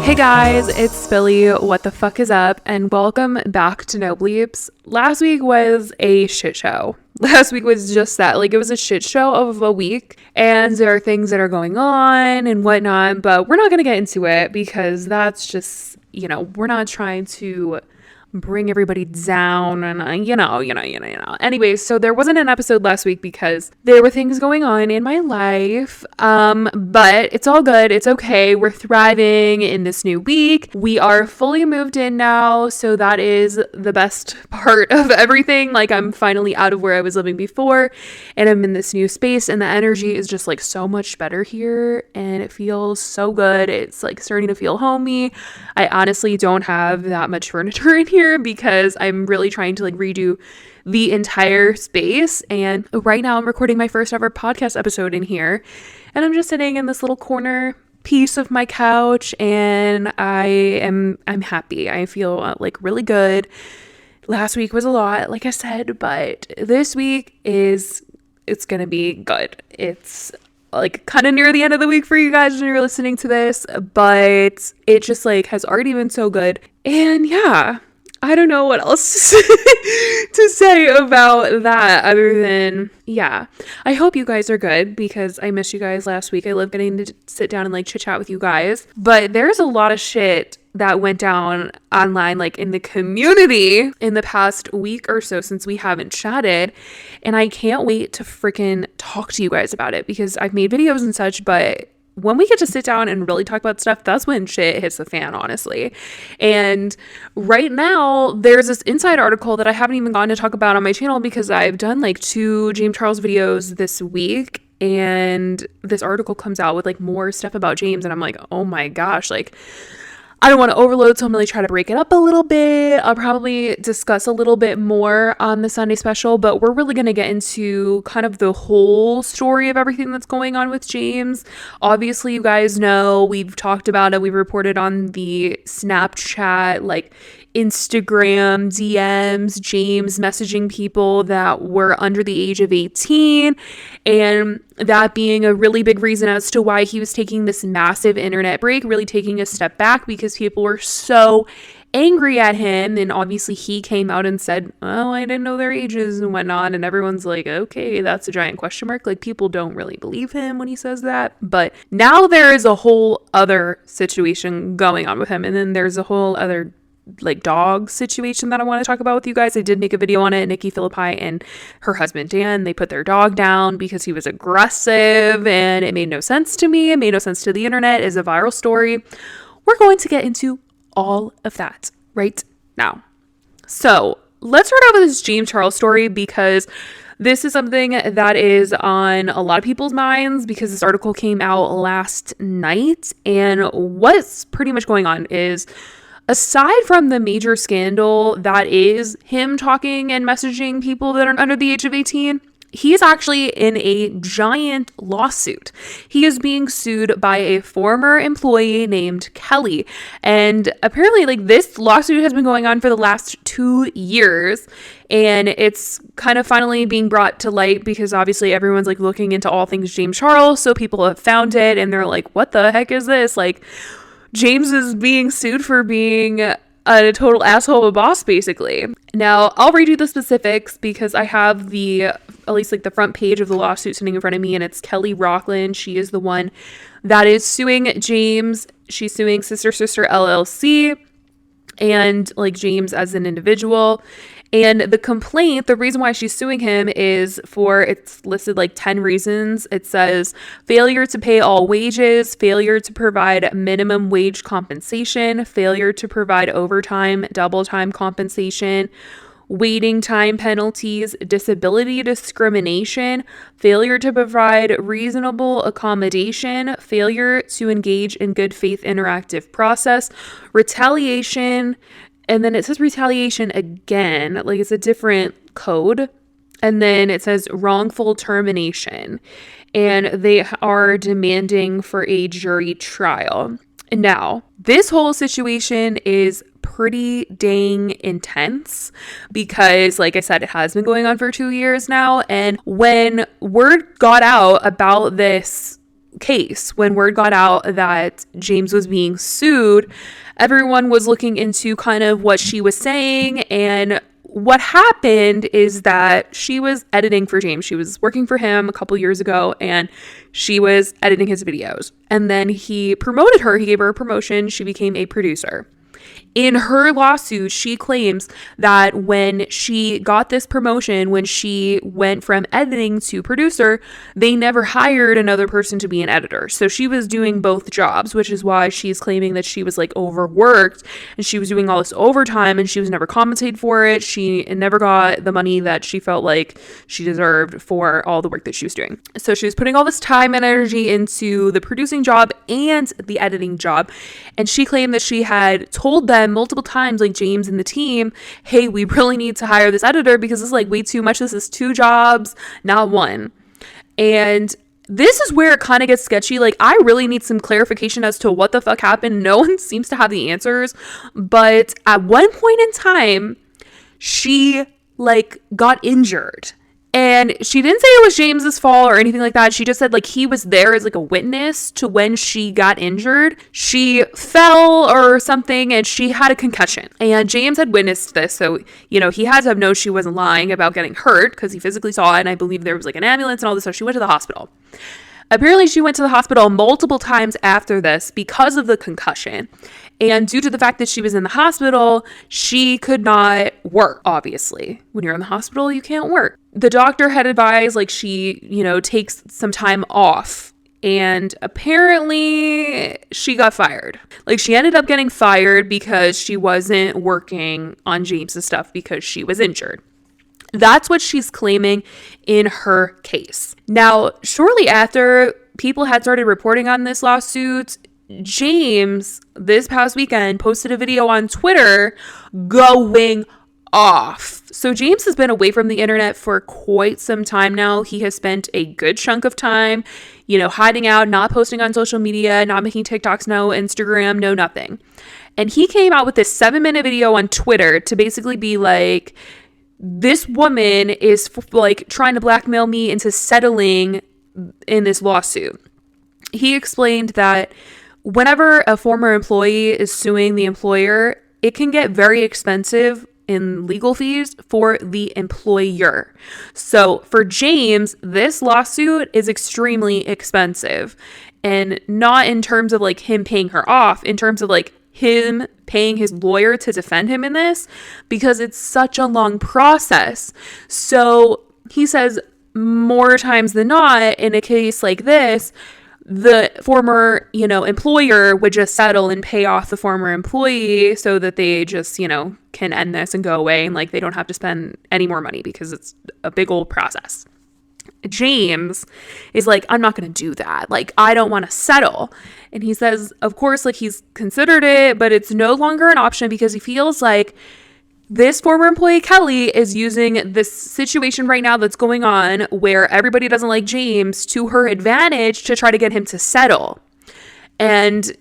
Hey guys, it's Billy. What the fuck is up? And welcome back to No Bleeps. Last week was a shit show. Last week was just that. Like, it was a shit show of a week. And there are things that are going on and whatnot. But we're not going to get into it because that's just, we're not trying to bring everybody down and anyways, so there wasn't an episode last week because there were things going on in my life, but it's all good. It's okay. We're thriving in this new week. We are fully moved in now, so that is the best part of everything. Like, I'm finally out of where I was living before and I'm in this new space, and the energy is just like so much better here and it feels so good. It's like starting to feel homey. I honestly don't have that much furniture in here because I'm really trying to like redo the entire space. And right now I'm recording my first ever podcast episode in here, and I'm just sitting in this little corner piece of my couch, and I'm happy. I feel like really good. Last week was a lot, like I said, but this week it's gonna be good. It's like kind of near the end of the week for you guys when you're listening to this, but it just like has already been so good. And yeah, I don't know what else to say about that other than, yeah, I hope you guys are good because I missed you guys last week. I love getting to sit down and like chit chat with you guys, but there's a lot of shit that went down online, like in the community in the past week or so since we haven't chatted. And I can't wait to freaking talk to you guys about it because I've made videos and such, but when we get to sit down and really talk about stuff, that's when shit hits the fan, honestly. And right now, there's this inside article that I haven't even gotten to talk about on my channel because I've done like 2 James Charles videos this week. And this article comes out with like more stuff about James. And I'm like, oh my gosh, like, I don't want to overload, so I'm really trying to break it up a little bit. I'll probably discuss a little bit more on the Sunday special, but we're really going to get into kind of the whole story of everything that's going on with James. Obviously, you guys know we've talked about it. We've reported on the Snapchat, like Instagram DMs, James messaging people that were under the age of 18, and that being a really big reason as to why he was taking this massive internet break, really taking a step back because people were so angry at him. And obviously he came out and said, oh, I didn't know their ages and whatnot. And everyone's like, okay, that's a giant question mark. Like, people don't really believe him when he says that. But now there is a whole other situation going on with him. And then there's a whole other like dog situation that I want to talk about with you guys. I did make a video on it. Nikki Phillippi and her husband Dan, they put their dog down because he was aggressive and it made no sense to me. It made no sense to the internet. It's a viral story. We're going to get into all of that right now. So let's start off with this James Charles story because this is something that is on a lot of people's minds because this article came out last night. And what's pretty much going on is, aside from the major scandal that is him talking and messaging people that are under the age of 18, he's actually in a giant lawsuit. He is being sued by a former employee named Kelly. And apparently, like, this lawsuit has been going on for the last 2 years. And it's kind of finally being brought to light because obviously everyone's like looking into all things James Charles. So people have found it and they're like, what the heck is this? Like, James is being sued for being a total asshole of a boss, basically. Now, I'll read you the specifics because I have at least like the front page of the lawsuit sitting in front of me, and it's Kelly Rockland. She is the one that is suing James. She's suing Sister LLC and like James as an individual. And the complaint, the reason why she's suing him is it's listed like 10 reasons. It says failure to pay all wages, failure to provide minimum wage compensation, failure to provide overtime, double time compensation, waiting time penalties, disability discrimination, failure to provide reasonable accommodation, failure to engage in good faith interactive process, retaliation. And then it says retaliation again, like it's a different code. And then it says wrongful termination. And they are demanding for a jury trial. Now, this whole situation is pretty dang intense because, like I said, it has been going on for 2 years now. And when word got out about this case, when word got out that James was being sued, everyone was looking into kind of what she was saying. And what happened is that she was editing for James. She was working for him a couple years ago, and she was editing his videos. And then he promoted her. He gave her a promotion. She became a producer. In her lawsuit, she claims that when she got this promotion, when she went from editing to producer, they never hired another person to be an editor. So she was doing both jobs, which is why she's claiming that she was like overworked and she was doing all this overtime and she was never compensated for it. She never got the money that she felt like she deserved for all the work that she was doing. So she was putting all this time and energy into the producing job and the editing job. And she claimed that she had told them multiple times, like James and the team, hey, we really need to hire this editor because it's like way too much. This is 2 jobs, not 1. And this is where it kind of gets sketchy. Like, I really need some clarification as to what the fuck happened. No one seems to have the answers. But at one point in time, she like got injured. And she didn't say it was James's fault or anything like that. She just said like he was there as like a witness to when she got injured. She fell or something and she had a concussion. And James had witnessed this. So, you know, he had to have known she wasn't lying about getting hurt because he physically saw it. And I believe there was like an ambulance and all this stuff. She went to the hospital. Apparently, she went to the hospital multiple times after this because of the concussion. And due to the fact that she was in the hospital, she could not work, obviously. When you're in the hospital, you can't work. The doctor had advised, like, she, you know, takes some time off. And apparently, she got fired. Like, she ended up getting fired because she wasn't working on James's stuff because she was injured. That's what she's claiming in her case. Now, shortly after people had started reporting on this lawsuit, James, this past weekend, posted a video on Twitter going off. So James has been away from the internet for quite some time now. He has spent a good chunk of time, you know, hiding out, not posting on social media, not making TikToks, no Instagram, no nothing. And he came out with this 7-minute video on Twitter to basically be like, this woman is like trying to blackmail me into settling in this lawsuit. He explained that whenever a former employee is suing the employer, it can get very expensive in legal fees for the employer. So for James, this lawsuit is extremely expensive, and not in terms of like him paying her off, in terms of like him paying his lawyer to defend him in this, because it's such a long process. So he says more times than not, in a case like this, the former, you know, employer would just settle and pay off the former employee so that they just, you know, can end this and go away, and like they don't have to spend any more money because it's a big old process. James is like, I'm not going to do that. Like, I don't want to settle. And he says, of course, like he's considered it, but it's no longer an option because he feels like this former employee, Kelly, is using this situation right now that's going on where everybody doesn't like James to her advantage to try to get him to settle. And,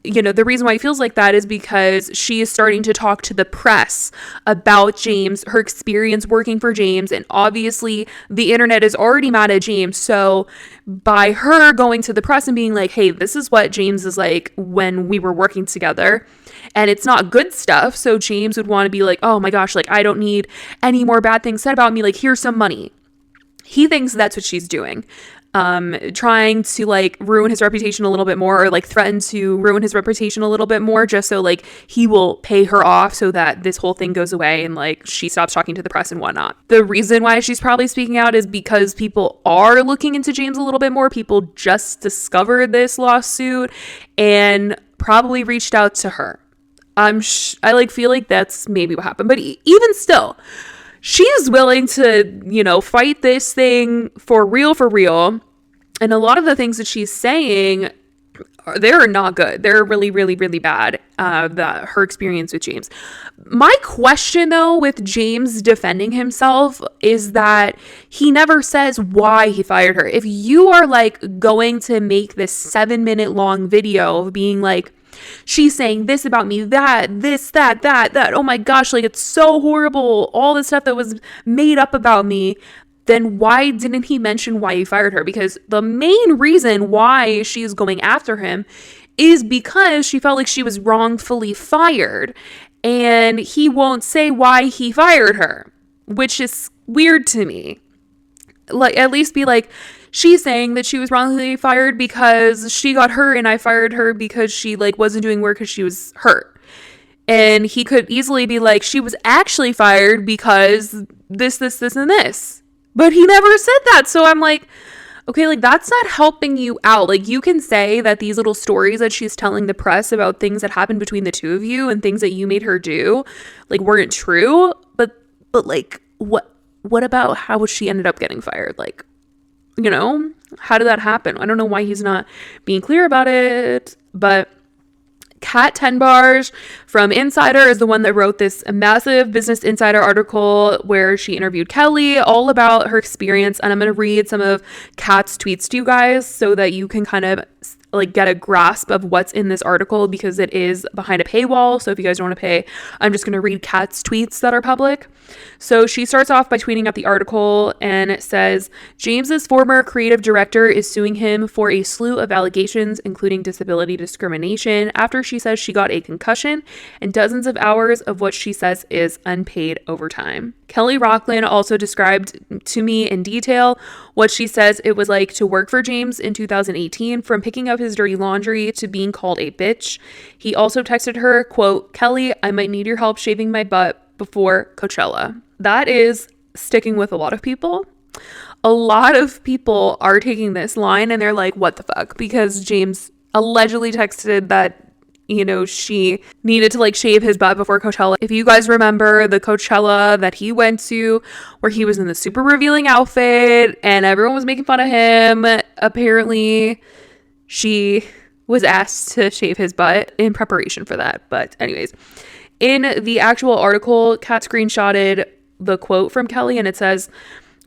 you know, the reason why he feels like that is because she is starting to talk to the press about James, her experience working for James. And obviously the internet is already mad at James. So by her going to the press and being like, hey, this is what James is like when we were working together, and it's not good stuff. So James would want to be like, oh my gosh, like I don't need any more bad things said about me. Like, here's some money. He thinks that's what she's doing. Trying to like ruin his reputation a little bit more, or like threaten to ruin his reputation a little bit more, just so like he will pay her off so that this whole thing goes away and like she stops talking to the press and whatnot. The reason why she's probably speaking out is because people are looking into James a little bit more. People just discovered this lawsuit and probably reached out to her. I like feel like that's maybe what happened, but even still, she is willing to, you know, fight this thing for real. And a lot of the things that she's saying, they're not good. They're really, really, really bad. Her experience with James. My question, though, with James defending himself is that he never says why he fired her. If you are like going to make this 7-minute long video of being like, she's saying this about me, that, oh my gosh, like it's so horrible, all the stuff that was made up about me, then why didn't he mention why he fired her? Because the main reason why she's going after him is because she felt like she was wrongfully fired. And he won't say why he fired her, which is weird to me. Like, at least be like, she's saying that she was wrongfully fired because she got hurt and I fired her because she like wasn't doing work because she was hurt. And he could easily be like, she was actually fired because this, and this. But he never said that. So I'm like, okay, like that's not helping you out. Like you can say that these little stories that she's telling the press about things that happened between the two of you and things that you made her do, like weren't true. But like what about how she ended up getting fired? Like, you know, how did that happen? I don't know why he's not being clear about it, but Kat Tenbarge from Insider is the one that wrote this massive Business Insider article where she interviewed Kelly all about her experience. And I'm going to read some of Kat's tweets to you guys so that you can kind of like get a grasp of what's in this article because it is behind a paywall. So if you guys don't want to pay, I'm just going to read Kat's tweets that are public. So she starts off by tweeting out the article and it says, James's former creative director is suing him for a slew of allegations, including disability discrimination, after she says she got a concussion and dozens of hours of what she says is unpaid overtime. Kelly Rocklin also described to me in detail what she says it was like to work for James in 2018, from picking up his dirty laundry to being called a bitch. He also texted her, quote, Kelly, I might need your help shaving my butt before Coachella. That is sticking with a lot of people. A lot of people are taking this line and they're like, what the fuck? Because James allegedly texted that, you know, she needed to like shave his butt before Coachella. If you guys remember the Coachella that he went to where he was in the super revealing outfit and everyone was making fun of him, apparently she was asked to shave his butt in preparation for that. But anyways, in the actual article, Kat screenshotted the quote from Kelly and it says,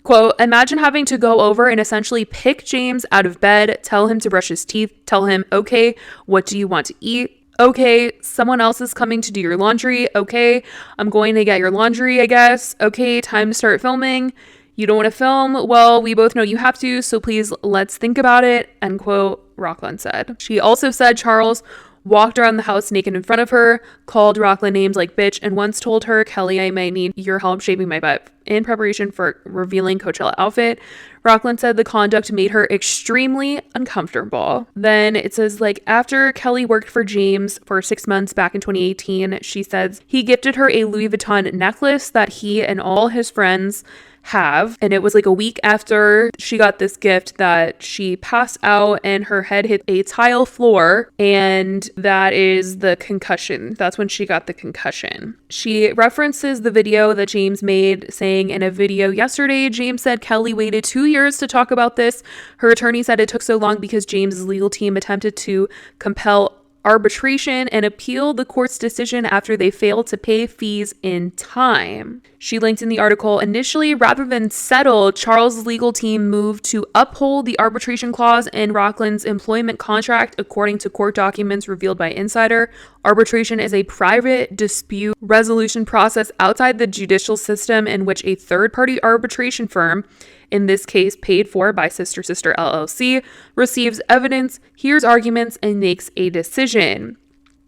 quote, imagine having to go over and essentially pick James out of bed, tell him to brush his teeth, tell him, okay, what do you want to eat? Okay, someone else is coming to do your laundry. Okay, I'm going to get your laundry, I guess. Okay, time to start filming. You don't want to film? Well, we both know you have to, so please let's think about it, end quote, Rocklin said. She also said Charles walked around the house naked in front of her, called Rocklin names like bitch, and once told her, Kelly, I might need your help shaving my butt in preparation for revealing Coachella outfit. Rocklin said the conduct made her extremely uncomfortable. Then it says, like, after Kelly worked for James for 6 months back in 2018, she says he gifted her a Louis Vuitton necklace that he and all his friends have, and it was like a week after she got this gift that she passed out and her head hit a tile floor, and that is the concussion. That's when she got the concussion. She references the video that James made, saying in a video yesterday, James said Kelly waited 2 years to talk about this. Her attorney said it took so long because James's legal team attempted to compel arbitration and appeal the court's decision after they failed to pay fees in time. She linked in the article, initially, rather than settle, Charles' legal team moved to uphold the arbitration clause in Rocklin's employment contract. According to court documents revealed by Insider, arbitration is a private dispute resolution process outside the judicial system in which a third-party arbitration firm, in this case paid for by Sister LLC, receives evidence, hears arguments, and makes a decision.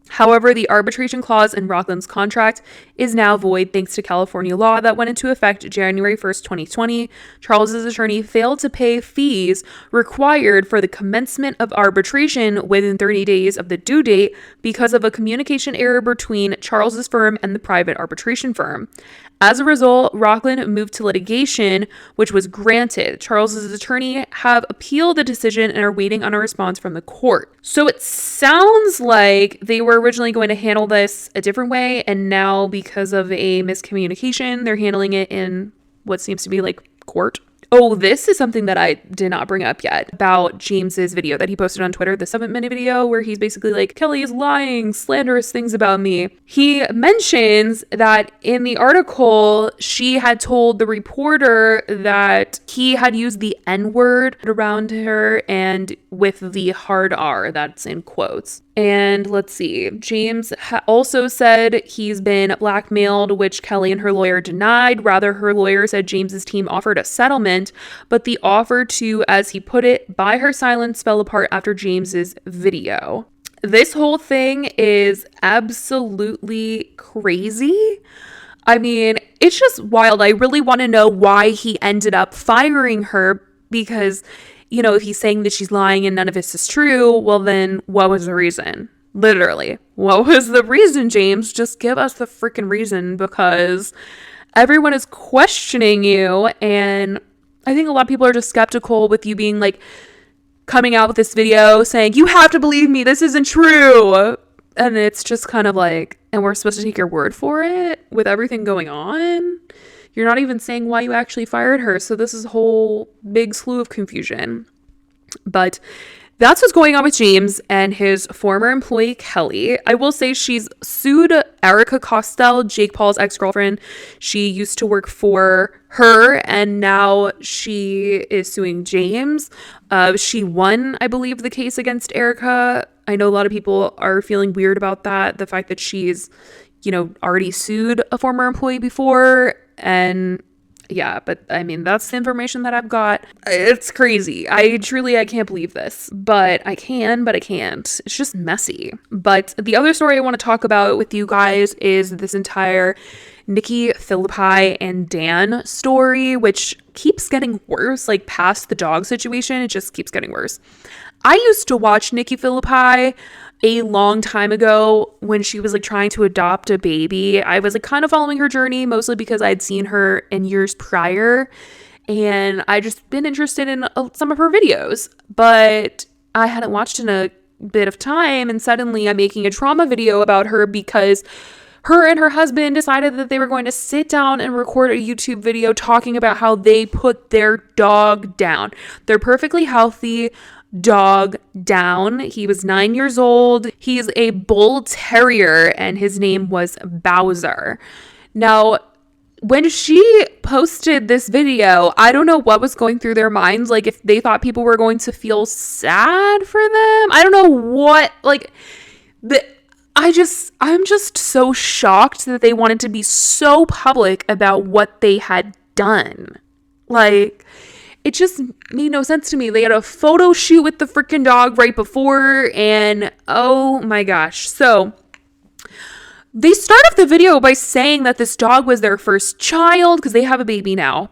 However, the arbitration clause in Rocklin's contract is now void thanks to California law that went into effect January 1st, 2020. Charles's attorney failed to pay fees required for the commencement of arbitration within 30 days of the due date because of a communication error between Charles's firm and the private arbitration firm. As a result, Rocklin moved to litigation, which was granted. Charles's attorney have appealed the decision and are waiting on a response from the court. So it sounds like they were originally going to handle this a different way, and now because of a miscommunication, they're handling it in what seems to be like court. Oh, this is something that I did not bring up yet about James's video that he posted on Twitter, the 7-minute video where he's basically like, Kelly is lying, slanderous things about me. He mentions that in the article, she had told the reporter that he had used the N-word around her and with the hard R, that's in quotes. And let's see, James also said he's been blackmailed, which Kelly and her lawyer denied. Rather, her lawyer said James's team offered a settlement, but the offer to, as he put it, buy her silence fell apart after James's video. This whole thing is absolutely crazy. I mean, it's just wild. I really want to know why he ended up firing her because, you know, if he's saying that she's lying and none of this is true, well, then what was the reason? Literally, what was the reason, James? Just give us the freaking reason, because everyone is questioning you. And I think a lot of people are just skeptical with you being like, coming out with this video saying, you have to believe me, this isn't true. And it's just kind of like, and we're supposed to take your word for it with everything going on? You're not even saying why you actually fired her. So this is a whole big slew of confusion. But that's what's going on with James and his former employee, Kelly. I will say she's sued Erica Costell, Jake Paul's ex-girlfriend. She used to work for her, and now she is suing James. She won, I believe, the case against Erica. I know a lot of people are feeling weird about that. The fact that she's, you know, already sued a former employee before. And yeah, but I mean, that's the information that I've got. It's crazy. I can't believe this, but I can't. It's just messy. But the other story I want to talk about with you guys is this entire Nikki Phillippi and Dan story, which keeps getting worse. Like past the dog situation, it just keeps getting worse. I used to watch Nikki Phillippi a long time ago when she was like trying to adopt a baby. I was like kind of following her journey, mostly because I'd seen her in years prior, and I just been interested in some of her videos, but I hadn't watched in a bit of time. And suddenly I'm making a trauma video about her because her and her husband decided that they were going to sit down and record a YouTube video talking about how they put their dog down. They're perfectly healthy dog down. He was 9 years old. He's a bull terrier and his name was Bowser. Now, when she posted this video, I don't know what was going through their minds. Like if they thought people were going to feel sad for them. I don't know what, like I'm just so shocked that they wanted to be so public about what they had done. Like, it just made no sense to me. They had a photo shoot with the freaking dog right before, and oh my gosh. So they start off the video by saying that this dog was their first child because they have a baby now.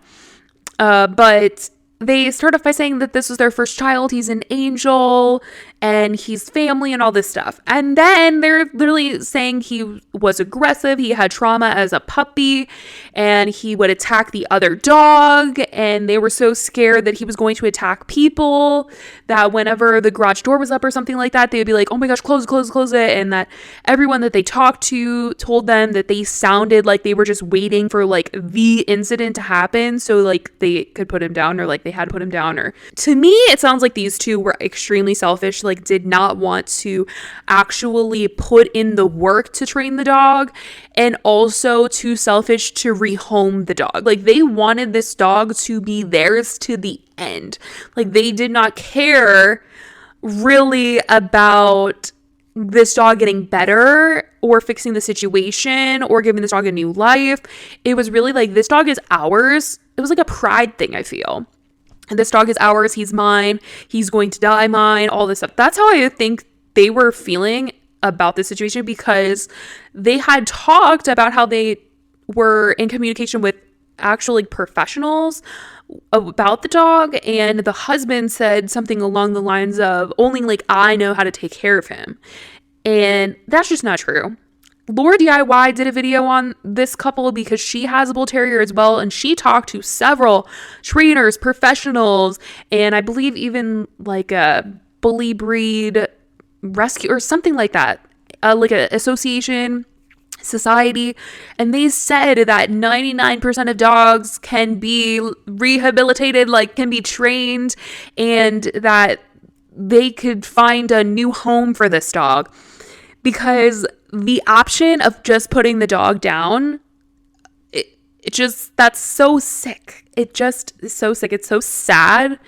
But they start off by saying that this was their first child. He's an angel and he's family and all this stuff. And then they're literally saying he was aggressive. He had trauma as a puppy and he would attack the other dog. And they were so scared that he was going to attack people that whenever the garage door was up or something like that, they would be like, oh my gosh, close it. And that everyone that they talked to told them that they sounded like they were just waiting for like the incident to happen. So like they could put him down, or like they had to put him down. Or to me, it sounds like these two were extremely selfish, like did not want to actually put in the work to train the dog, and also too selfish to rehome the dog. Like they wanted this dog to be theirs to the end. Like they did not care really about this dog getting better or fixing the situation or giving this dog a new life. It was really like, this dog is ours. It was like a pride thing, I feel. And this dog is ours. He's mine. He's going to die mine. All this stuff. That's how I think they were feeling about this situation, because they had talked about how they were in communication with actually professionals about the dog, and the husband said something along the lines of, only like I know how to take care of him. And that's just not true. Laura DIY did a video on this couple because she has a bull terrier as well, and she talked to several trainers, professionals, and I believe even like a bully breed rescue or something like that, like an association, society, and they said that 99% of dogs can be rehabilitated, like can be trained, and that they could find a new home for this dog. Because the option of just putting the dog down, it just, that's so sick. It just is so sick. It's so sad.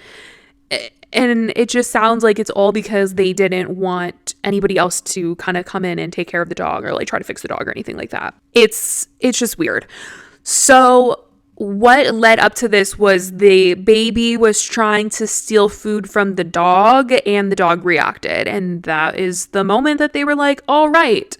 And it just sounds like it's all because they didn't want anybody else to kind of come in and take care of the dog or like try to fix the dog or anything like that. It's just weird. So what led up to this was the baby was trying to steal food from the dog and the dog reacted. And that is the moment that they were like, all right,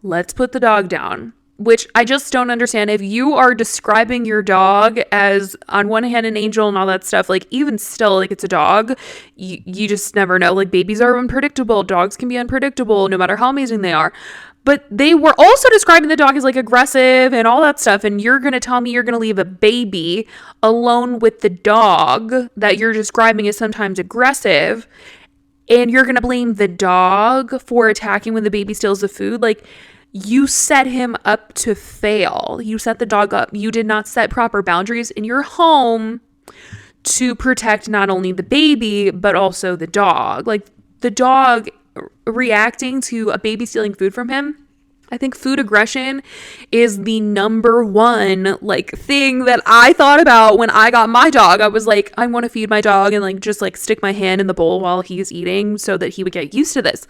let's put the dog down. Which I just don't understand. If you are describing your dog as on one hand an angel and all that stuff, like even still, like it's a dog, you just never know. Like babies are unpredictable. Dogs can be unpredictable no matter how amazing they are. But they were also describing the dog as like aggressive and all that stuff. And you're going to tell me you're going to leave a baby alone with the dog that you're describing as sometimes aggressive. And you're going to blame the dog for attacking when the baby steals the food. Like, you set him up to fail. You set the dog up. You did not set proper boundaries in your home to protect not only the baby, but also the dog. Like the dog reacting to a baby stealing food from him. I think food aggression is the number one like thing that I thought about when I got my dog. I was like, I want to feed my dog and like just like stick my hand in the bowl while he's eating so that he would get used to this.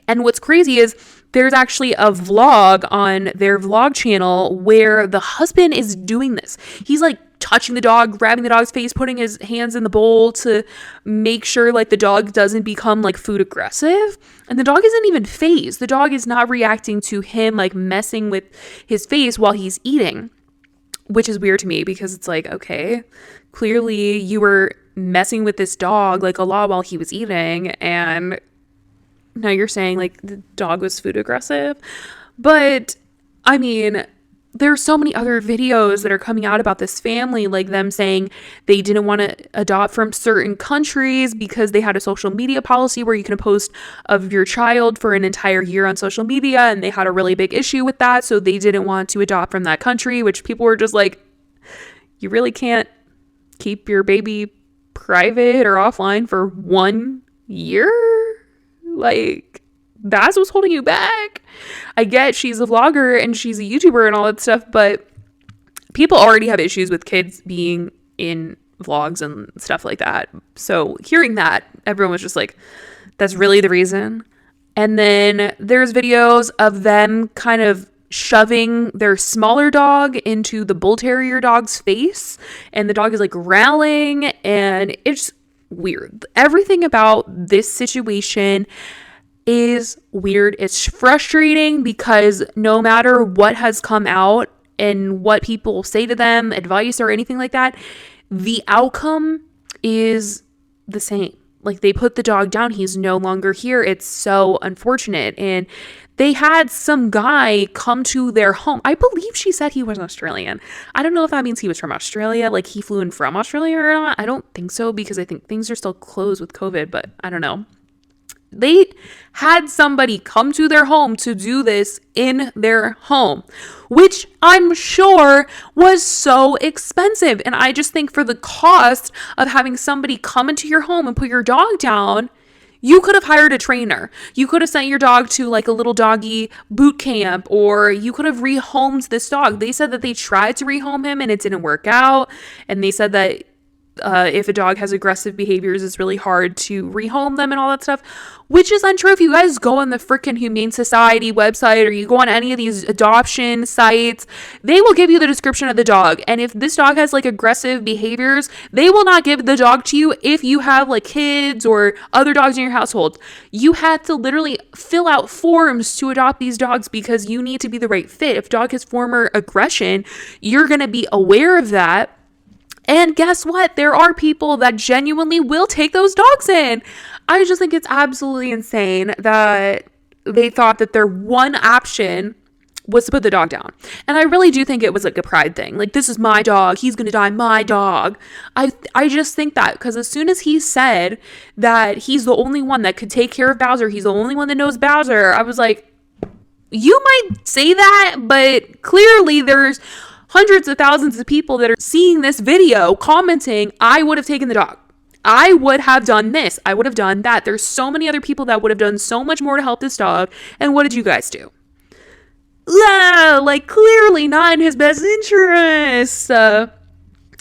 And what's crazy is there's actually a vlog on their vlog channel where the husband is doing this. He's like touching the dog, grabbing the dog's face, putting his hands in the bowl to make sure like the dog doesn't become like food aggressive. And the dog isn't even phased. The dog is not reacting to him like messing with his face while he's eating, which is weird to me because it's like, okay, clearly you were messing with this dog like a lot while he was eating, and now you're saying like the dog was food aggressive. But I mean, there's so many other videos that are coming out about this family, like them saying they didn't want to adopt from certain countries because they had a social media policy where you can post of your child for an entire year on social media, and they had a really big issue with that. So they didn't want to adopt from that country, which people were just like, you really can't keep your baby private or offline for 1 year? Like, that's what's holding you back. I get she's a vlogger and she's a YouTuber and all that stuff, but people already have issues with kids being in vlogs and stuff like that. So hearing that, everyone was just like, that's really the reason. And then there's videos of them kind of shoving their smaller dog into the bull terrier dog's face, and the dog is like growling, and it's weird. Everything about this situation is weird. It's frustrating because no matter what has come out and what people say to them, advice or anything like that, the outcome is the same. Like, they put the dog down. He's no longer here. It's so unfortunate. And they had some guy come to their home. I believe she said he was Australian. I don't know if that means he was from Australia, like he flew in from Australia or not. I don't think so, because I think things are still closed with COVID, but I don't know. They had somebody come to their home to do this in their home, which I'm sure was so expensive. And I just think for the cost of having somebody come into your home and put your dog down, you could have hired a trainer. You could have sent your dog to like a little doggy boot camp, or you could have rehomed this dog. They said that they tried to rehome him and it didn't work out. And they said that if a dog has aggressive behaviors, it's really hard to rehome them and all that stuff, which is untrue. If you guys go on the freaking Humane Society website or you go on any of these adoption sites, they will give you the description of the dog. And if this dog has like aggressive behaviors, they will not give the dog to you if you have like kids or other dogs in your household. You had to literally fill out forms to adopt these dogs because you need to be the right fit. If dog has former aggression, you're going to be aware of that. And guess what? There are people that genuinely will take those dogs in. I just think it's absolutely insane that they thought that their one option was to put the dog down. And I really do think it was like a pride thing. Like, this is my dog. He's going to die, my dog. I just think that because as soon as he said that he's the only one that could take care of Bowser, he's the only one that knows Bowser, I was like, you might say that, but clearly there's hundreds of thousands of people that are seeing this video commenting, I would have taken the dog. I would have done this. I would have done that. There's so many other people that would have done so much more to help this dog. And what did you guys do? Like, clearly not in his best interest.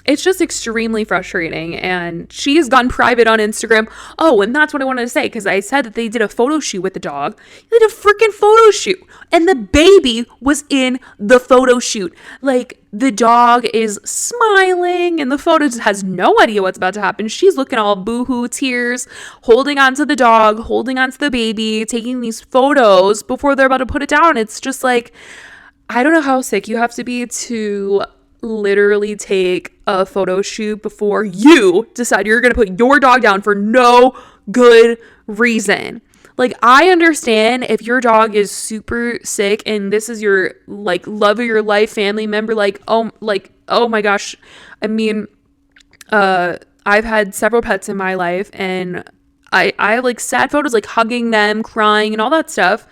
it's just extremely frustrating. And she has gone private on Instagram. Oh, and that's what I wanted to say, because I said that they did a photo shoot with the dog. They did a freaking photo shoot, and the baby was in the photo shoot. Like, the dog is smiling, and the photo just has no idea what's about to happen. She's looking all boohoo, tears, holding onto the dog, holding onto the baby, taking these photos before they're about to put it down. It's just like, I don't know how sick you have to be to literally take a photo shoot before you decide you're going to put your dog down for no good reason. Like, I understand if your dog is super sick and this is your, like, love of your life family member, oh my gosh. I mean, I've had several pets in my life, and I have, like, sad photos, like, hugging them, crying, and all that stuff.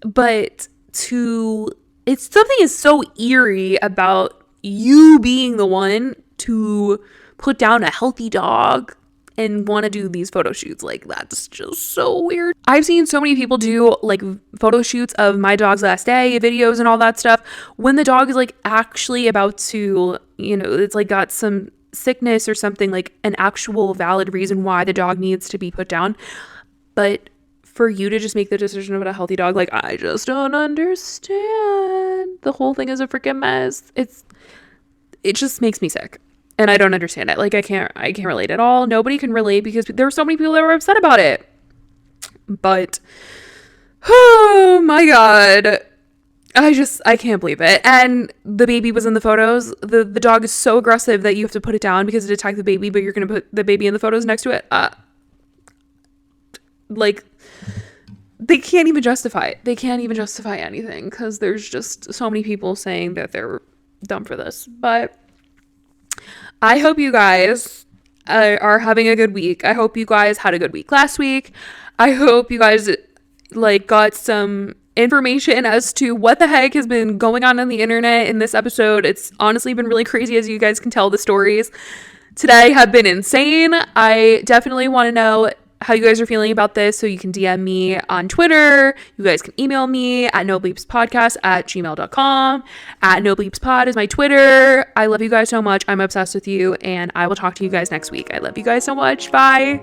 But it's something is so eerie about you being the one to put down a healthy dog and want to do these photo shoots. Like, that's just so weird. I've seen so many people do, like, photo shoots of my dog's last day videos and all that stuff when the dog is, like, actually about to, it's like got some sickness or something, like an actual valid reason why the dog needs to be put down. But for you to just make the decision about a healthy dog, like, I just don't understand. The whole thing is a freaking mess. It just makes me sick, and I don't understand it. Like, I can't relate at all. Nobody can relate because there were so many people that were upset about it. But oh my god, I can't believe it. And the baby was in the photos. The dog is so aggressive that you have to put it down because it attacked the baby, but you're gonna put the baby in the photos next to it. Like, they can't even justify it. They can't even justify anything because there's just so many people saying that they're dumb for this. But I hope you guys are having a good week. I hope you guys had a good week last week. I hope you guys, like, got some information as to what the heck has been going on the internet in this episode. It's honestly been really crazy, as you guys can tell. The stories today have been insane. I definitely want to know how you guys are feeling about this, so you can DM me on Twitter. You guys can email me at nobleepspodcast@gmail.com. @nobleepspod is my Twitter. I love you guys so much. I'm obsessed with you, and I will talk to you guys next week. I love you guys so much. Bye.